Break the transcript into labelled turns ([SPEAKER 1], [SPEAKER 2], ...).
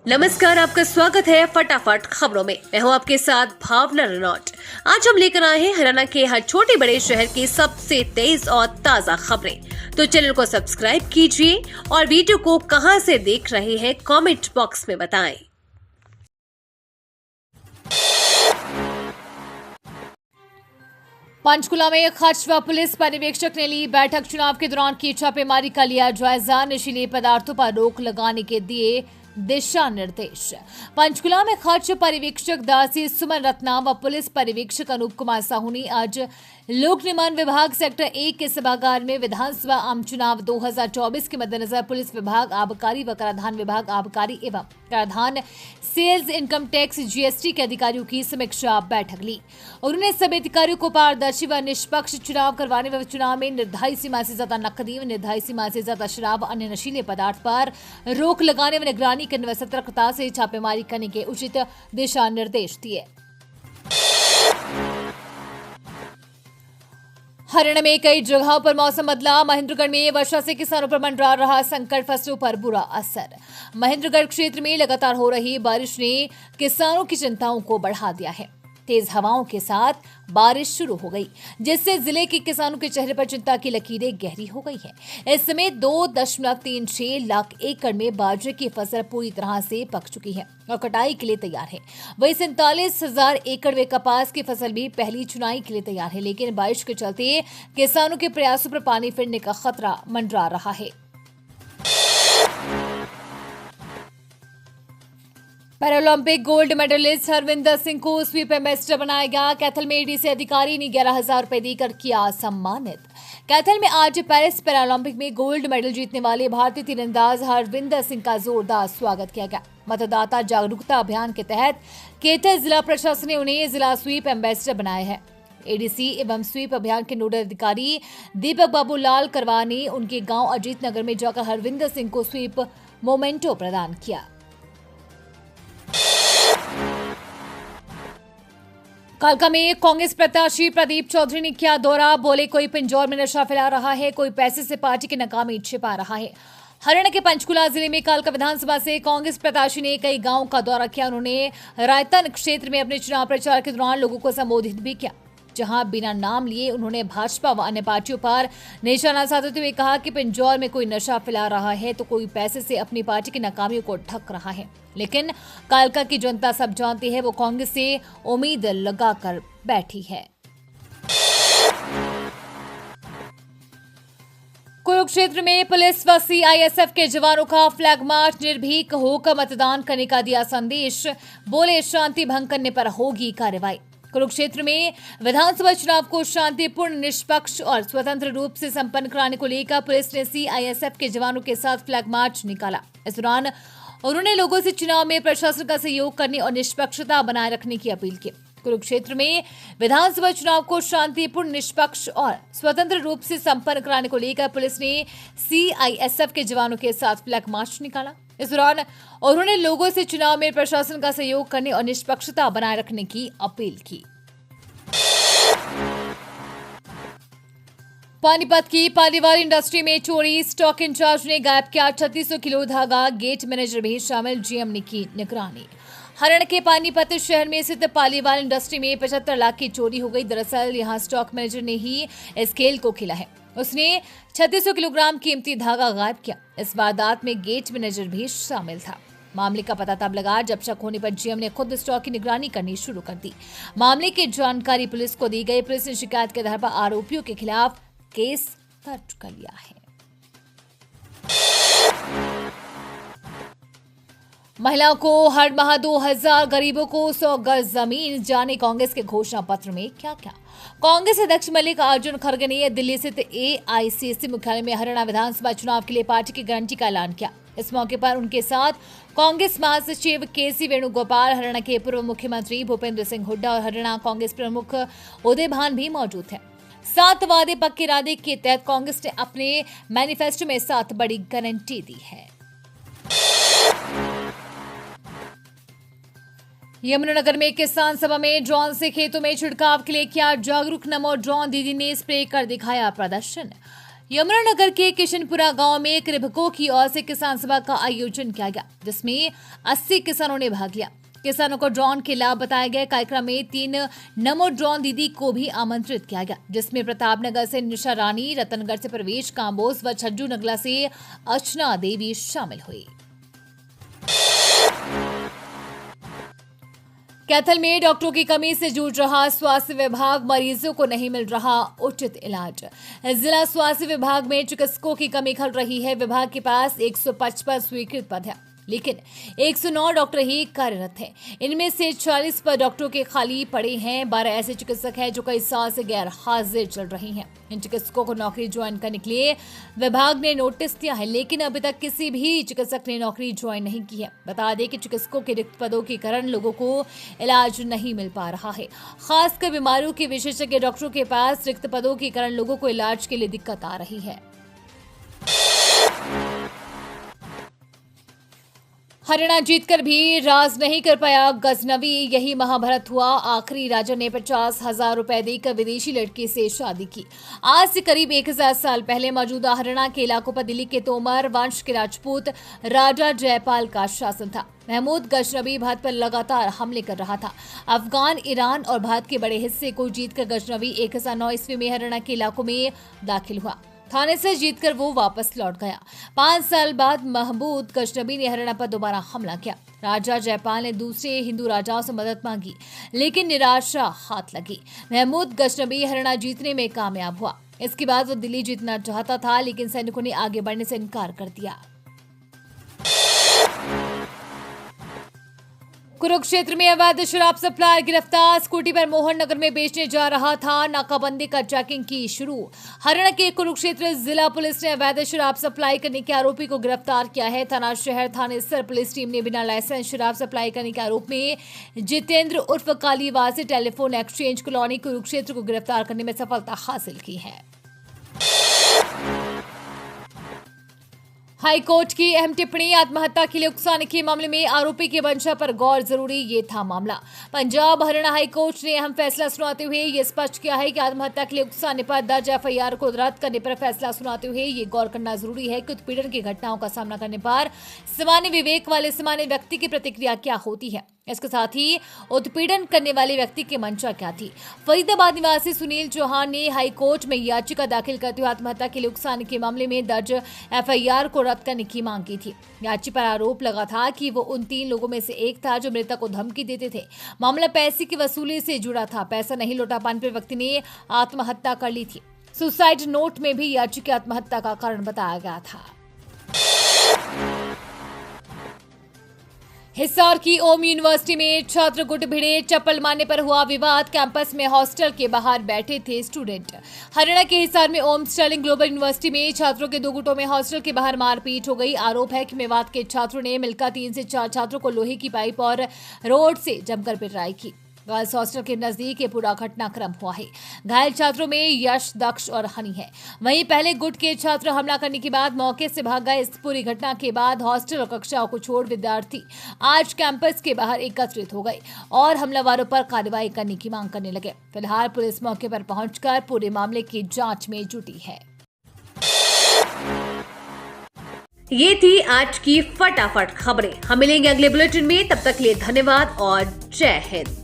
[SPEAKER 1] नमस्कार, आपका स्वागत है फटाफट खबरों में। मैं हूं आपके साथ भावना रनौट। आज हम लेकर आए हैं हरियाणा के हर छोटे बड़े शहर की सबसे तेज और ताजा खबरें। तो चैनल को सब्सक्राइब कीजिए और वीडियो को कहां से देख रहे हैं कमेंट बॉक्स में बताएं।
[SPEAKER 2] पंचकुला में खर्च व पुलिस पर्यवेक्षक ने ली बैठक। चुनाव के दौरान की छापेमारी का लिया जायजा। नशीले पदार्थों पर रोक लगाने के दिए दिशा निर्देश। पंचकुला में खर्च पर्यवेक्षक दासी सुमन रत्नाम व पुलिस पर्यवेक्षक अनूप कुमार साहू ने आज लोक निर्माण विभाग सेक्टर 1 के सभागार में विधानसभा आम चुनाव 2024 के मद्देनजर पुलिस विभाग, आबकारी व कराधान विभाग, आबकारी एवं कराधान, सेल्स, इनकम टैक्स, जीएसटी के अधिकारियों की समीक्षा बैठक ली। उन्होंने सभी अधिकारियों को पारदर्शी व निष्पक्ष चुनाव करवाने व चुनाव में निर्धारित सीमा से ज्यादा नकदी व निर्धारित सीमा से ज्यादा शराब, अन्य नशीले पदार्थ पर रोक लगाने व निगरानी करने व सतर्कता से छापेमारी करने के उचित दिशा निर्देश दिए। हरियाणा में कई जगहों पर मौसम बदला। महेंद्रगढ़ में वर्षा से किसानों पर मंडरा रहा संकट, फसलों पर बुरा असर। महेंद्रगढ़ क्षेत्र में लगातार हो रही बारिश ने किसानों की चिंताओं को बढ़ा दिया है। तेज हवाओं के साथ बारिश शुरू हो गई, जिससे जिले के किसानों के चेहरे पर चिंता की लकीरें गहरी हो गई है। इस समय 2.36 लाख एकड़ में बाजरे की फसल पूरी तरह से पक चुकी है और कटाई के लिए तैयार है। वहीं 47,000 एकड़ में कपास की फसल भी पहली चुनाई के लिए तैयार है, लेकिन बारिश के चलते किसानों के प्रयासों पर पानी फिरने का खतरा मंडरा रहा है। Paralympic gold medallist Harvinder Singh को स्वीप एम्बेसडर बनाया गया। कैथल में एडीसी अधिकारी ने 11,000 रुपए देकर किया सम्मानित। कैथल में आज पेरिस पैरालंपिक में गोल्ड मेडल जीतने वाले भारतीय तीरंदाज हरविंदर सिंह का जोरदार स्वागत किया गया। मतदाता जागरूकता अभियान के तहत कैथल जिला प्रशासन ने उन्हें जिला स्वीप एम्बेसडर बनाया है। एडीसी एवं स्वीप अभियान के नोडल अधिकारी दीपक बाबू लाल करवा ने उनके गांव अजीत नगर में जाकर हरविंदर सिंह को स्वीप मोमेंटो प्रदान किया। कालका में कांग्रेस प्रत्याशी प्रदीप चौधरी ने किया दौरा। बोले, कोई पिंजौर में नशा फैला रहा है, कोई पैसे से पार्टी की नाकामी छिपा रहा है। हरियाणा के पंचकुला जिले में कालका विधानसभा से कांग्रेस प्रत्याशी ने कई गांवों का दौरा किया। उन्होंने रायतन क्षेत्र में अपने चुनाव प्रचार के दौरान लोगों को संबोधित भी किया, जहां बिना नाम लिए उन्होंने भाजपा व अन्य पार्टियों पर निशाना साधते हुए कहा कि पिंजौर में कोई नशा फैला रहा है तो कोई पैसे से अपनी पार्टी की नाकामियों को ढक रहा है। लेकिन कालका की जनता सब जानती है, वो कांग्रेस से उम्मीद लगाकर बैठी है। कुरुक्षेत्र में पुलिस व सीआईएसएफ के जवानों का फ्लैग मार्च। निर्भीक होकर मतदान करने का दिया संदेश। बोले, शांति भंग करने पर होगी कार्रवाई। कुरुक्षेत्र में विधानसभा चुनाव को शांतिपूर्ण, निष्पक्ष और स्वतंत्र रूप से संपन्न कराने को लेकर पुलिस ने सीआईएसएफ के जवानों के साथ फ्लैग मार्च निकाला। इस दौरान उन्होंने लोगों से चुनाव में प्रशासन का सहयोग करने और निष्पक्षता बनाए रखने की अपील की। कुरुक्षेत्र में विधानसभा चुनाव को शांतिपूर्ण, निष्पक्ष और स्वतंत्र रूप से संपन्न कराने को लेकर पुलिस ने सीआईएसएफ के जवानों के साथ फ्लैग मार्च निकाला। इस दौरान उन्होंने लोगों से चुनाव में प्रशासन का सहयोग करने और निष्पक्षता बनाए रखने की अपील की। पानीपत की पालीवाल इंडस्ट्री में चोरी। स्टॉक इंचार्ज ने गायब किया 3600 किलो धागा। गेट मैनेजर भी शामिल, जीएम ने की निगरानी। हरियाणा के पानीपत शहर में स्थित पालीवाल इंडस्ट्री में 75 लाख की चोरी हो गई। दरअसल यहां स्टॉक मैनेजर ने ही इस खेल को खेला है। उसने 3600 किलोग्राम कीमती धागा गायब किया। इस वारदात में गेट मैनेजर भी शामिल था। मामले का पता तब लगा जब शक होने पर जीएम ने खुद स्टॉक की निगरानी करनी शुरू कर दी। मामले की जानकारी पुलिस को दी गई। पुलिस ने शिकायत के आधार पर आरोपियों के खिलाफ केस दर्ज कर लिया है। महिलाओं को हर माह 2,000, गरीबों को 100 गज जमीन। जाने कांग्रेस के घोषणा पत्र में क्या क्या। कांग्रेस अध्यक्ष मल्लिकार्जुन खड़गे ने दिल्ली स्थित एआईसीसी मुख्यालय में हरियाणा विधानसभा चुनाव के लिए पार्टी की गारंटी का ऐलान किया। इस मौके पर उनके साथ कांग्रेस महासचिव केसी वेणुगोपाल, हरियाणा के पूर्व मुख्यमंत्री भूपेंद्र सिंह हुड्डा और हरियाणा कांग्रेस प्रमुख उदय भान भी मौजूद थे। 7 वादे पक्के इरादे के तहत कांग्रेस ने अपने मैनिफेस्टो में 7 बड़ी गारंटी दी है। यमुनानगर में किसान सभा में ड्रोन से खेतों में छिड़काव के लिए किया जागरूक। नमो ड्रोन दीदी ने स्प्रे कर दिखाया प्रदर्शन। यमुनानगर के किशनपुरा गांव में कृभकों की ओर से किसान सभा का आयोजन किया गया, जिसमें 80 किसानों ने भाग लिया। किसानों को ड्रोन के लाभ बताए गए। कार्यक्रम में 3 नमो ड्रोन दीदी को भी आमंत्रित किया गया, जिसमें प्रतापनगर से निशा रानी, रतनगढ़ से प्रवेश काम्बोज व छज्जू नगला से अर्चना देवी शामिल हुई। कैथल में डॉक्टरों की कमी से जूझ रहा स्वास्थ्य विभाग, मरीजों को नहीं मिल रहा उचित इलाज। जिला स्वास्थ्य विभाग में चिकित्सकों की कमी खल रही है। विभाग के पास 155 स्वीकृत पद है, लेकिन 109 डॉक्टर ही कार्यरत हैं। इनमें से 40 पद डॉक्टरों के खाली पड़े हैं। 12 ऐसे चिकित्सक हैं जो कई साल से गैर हाजिर चल रही हैं। इन चिकित्सकों को नौकरी ज्वाइन करने के लिए विभाग ने नोटिस दिया है, लेकिन अभी तक किसी भी चिकित्सक ने नौकरी ज्वाइन नहीं की है। बता दें कि चिकित्सकों के रिक्त पदों के कारण लोगों को इलाज नहीं मिल पा रहा है। खासकर बीमारियों के विशेषज्ञ डॉक्टरों के पास रिक्त पदों के कारण लोगों को इलाज के लिए दिक्कत आ रही है। हरियाणा जीतकर भी राज नहीं कर पाया गजनवी, यही महाभारत हुआ। आखिरी राजा ने 50,000 रुपए देकर विदेशी लड़की से शादी की। आज से करीब 1000 साल पहले मौजूदा हरियाणा के इलाकों पर दिल्ली के तोमर वंश के राजपूत राजा जयपाल का शासन था। महमूद गजनवी भारत पर लगातार हमले कर रहा था। अफगान, ईरान और भारत के बड़े हिस्से को जीतकर गजनवी 1009 ईस्वी में हरियाणा के इलाकों में दाखिल हुआ। थाने से जीतकर वो वापस लौट गया। 5 साल बाद महमूद गजनवी ने हरियाणा पर दोबारा हमला किया। राजा जयपाल ने दूसरे हिंदू राजाओं से मदद मांगी, लेकिन निराशा हाथ लगी। महमूद गजनवी हरियाणा जीतने में कामयाब हुआ। इसके बाद वो दिल्ली जीतना चाहता था, लेकिन सैनिकों ने आगे बढ़ने से इनकार कर दिया। कुरुक्षेत्र में अवैध शराब सप्लाई गिरफ्तार। स्कूटी पर मोहन नगर में बेचने जा रहा था। नाकाबंदी कर चेकिंग की शुरू। हरियाणा के कुरुक्षेत्र जिला पुलिस ने अवैध शराब सप्लाई करने के आरोपी को गिरफ्तार किया है। थाना शहर थाने स्तर पुलिस टीम ने बिना लाइसेंस शराब सप्लाई करने के आरोप में जितेंद्र उर्फ कालीवासी टेलीफोन एक्सचेंज कॉलोनी कुरुक्षेत्र को गिरफ्तार करने में सफलता हासिल की है। हाईकोर्ट की अहम टिप्पणी। आत्महत्या के लिए उकसाने के मामले में आरोपी की मंशा पर गौर जरूरी, ये था मामला। पंजाब हरियाणा हाईकोर्ट ने अहम फैसला सुनाते हुए ये स्पष्ट किया है कि आत्महत्या के लिए उकसाने पर दर्ज एफआईआर को रद्द करने पर फैसला सुनाते हुए ये गौर करना जरूरी है कि उत्पीड़न की घटनाओं का सामना करने पर सामान्य विवेक वाले सामान्य व्यक्ति की प्रतिक्रिया क्या होती है। इसके साथ ही उत्पीड़न करने वाले व्यक्ति की मंशा क्या थी। फरीदाबाद निवासी सुनील चौहान ने हाईकोर्ट में याचिका दाखिल करते हुए आत्महत्या के लिए उकसाने के मामले में दर्ज एफआईआर को रद्द करने की मांग की थी। याचिका पर आरोप लगा था कि वो उन 3 लोगों में से एक था जो मृतक को धमकी देते थे। मामला पैसे की वसूली से जुड़ा था। पैसा नहीं लौटा पाने पर व्यक्ति ने आत्महत्या कर ली थी। सुसाइड नोट में भी याचिका आत्महत्या का कारण बताया गया था। हिसार की ओम यूनिवर्सिटी में छात्र गुट भिड़े। चप्पल मारने पर हुआ विवाद। कैंपस में हॉस्टल के बाहर बैठे थे स्टूडेंट। हरियाणा के हिसार में ओम स्टर्लिंग ग्लोबल यूनिवर्सिटी में छात्रों के 2 गुटों में हॉस्टल के बाहर मारपीट हो गई। आरोप है कि मेवात के छात्रों ने मिलकर 3 से 4 छात्रों को लोहे की पाइप और रोड से जमकर पिटाई की। गर्ल्स हॉस्टल के नजदीक ये पूरा घटनाक्रम हुआ है। घायल छात्रों में यश, दक्ष और हनी है। वहीं पहले गुट के छात्र हमला करने के बाद मौके से भाग गए। इस पूरी घटना के बाद हॉस्टल और कक्षाओं को छोड़ विद्यार्थी आज कैंपस के बाहर एकत्रित हो गए और हमलावरों पर कार्रवाई करने की मांग करने लगे। फिलहाल पुलिस मौके पर पहुंचकर पूरे मामले की जांच में जुटी है।
[SPEAKER 1] ये थी आज की फटाफट खबरें। हम मिलेंगे अगले बुलेटिन में, तब तक के लिए धन्यवाद और जय हिंद।